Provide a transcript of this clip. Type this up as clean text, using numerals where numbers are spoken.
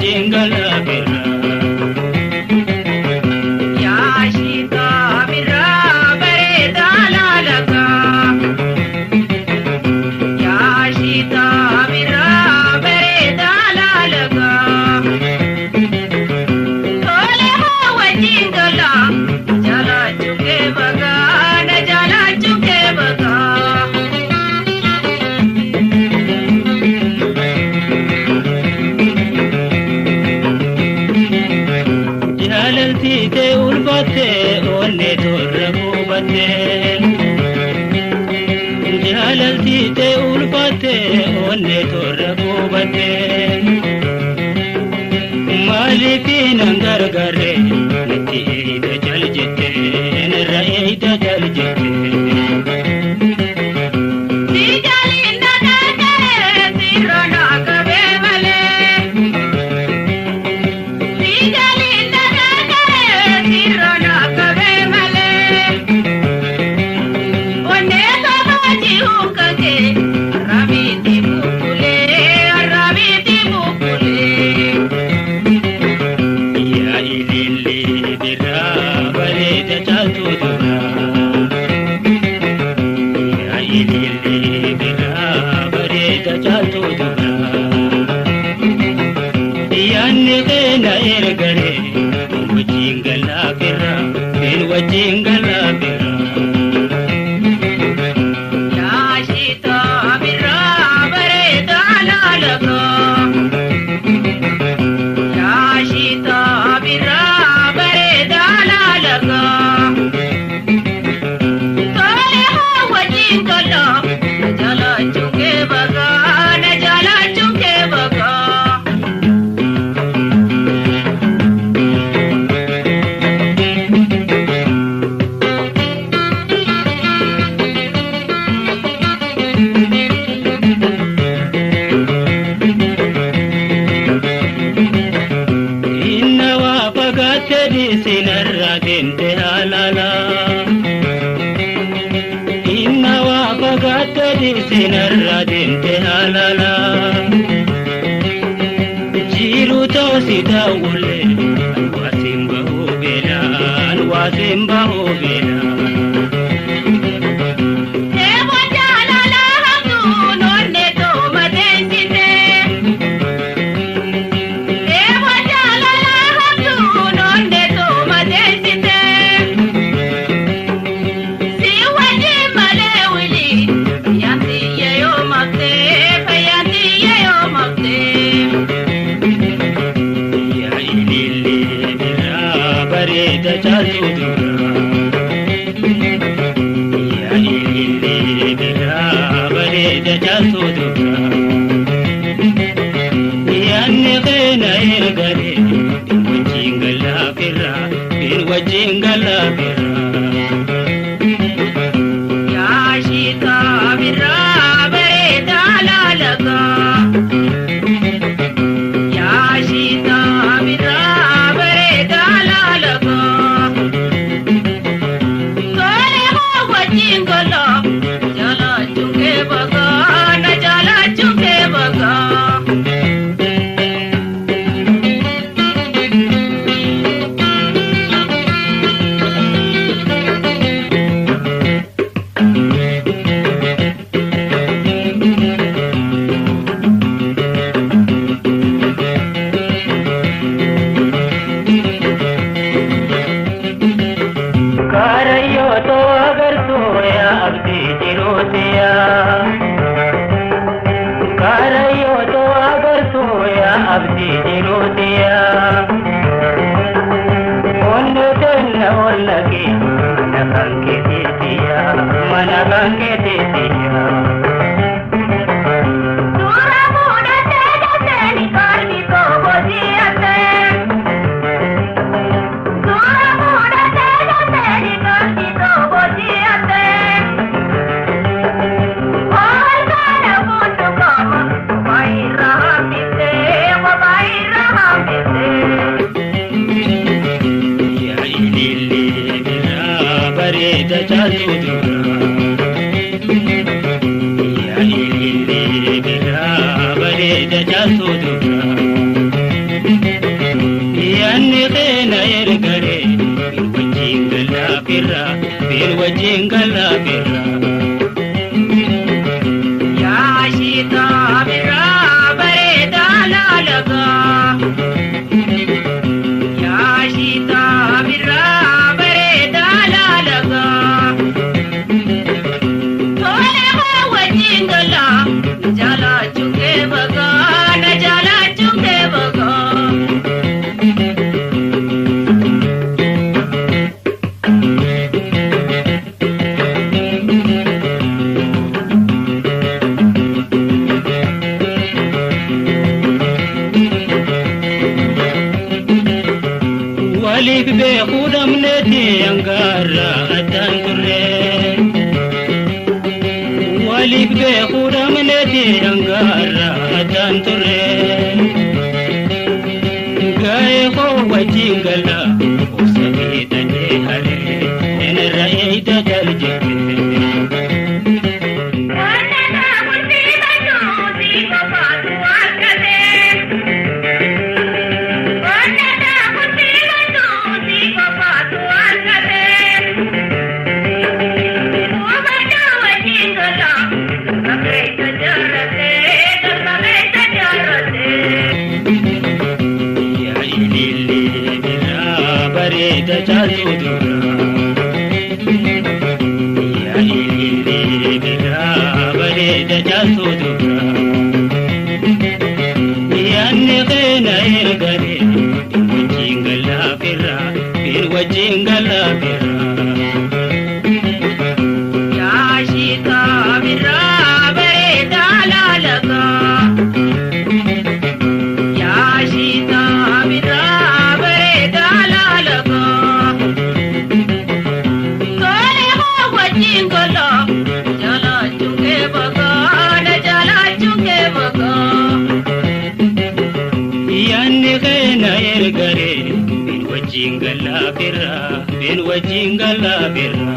wajjin gala birra yaashita birra bareeda laalaga yaashita birra bareeda laalaga tole haa wajjin gala jala chuke baga na jala chuke baga jalaltite ulfate onne torrabubate jalaltite ulfate onne torrabubate malikin gargare nati ida jaljete nara ida jaljete wajjin galla birra Yaashita birra bareeda laalaga Yaashita birra bareeda laalaga Tole ho wajjin galla jala chuke baga na jala chuke baga Walik be khudam neti angara atan turre Walik be khudam neti angara atan turre Gaye ko wajingala usabi tane hare en raida jalje bareda jaludura ya ilile bira bareda jaludura yanne khena irgare wajingala birra bir wajingala birra Yaashita birra bareeda laalaga Yaashita birra bareeda laalaga Tole ho wajjin galla jala chuke baga na jala chuke baga yanne khena irgare bir wajingala birra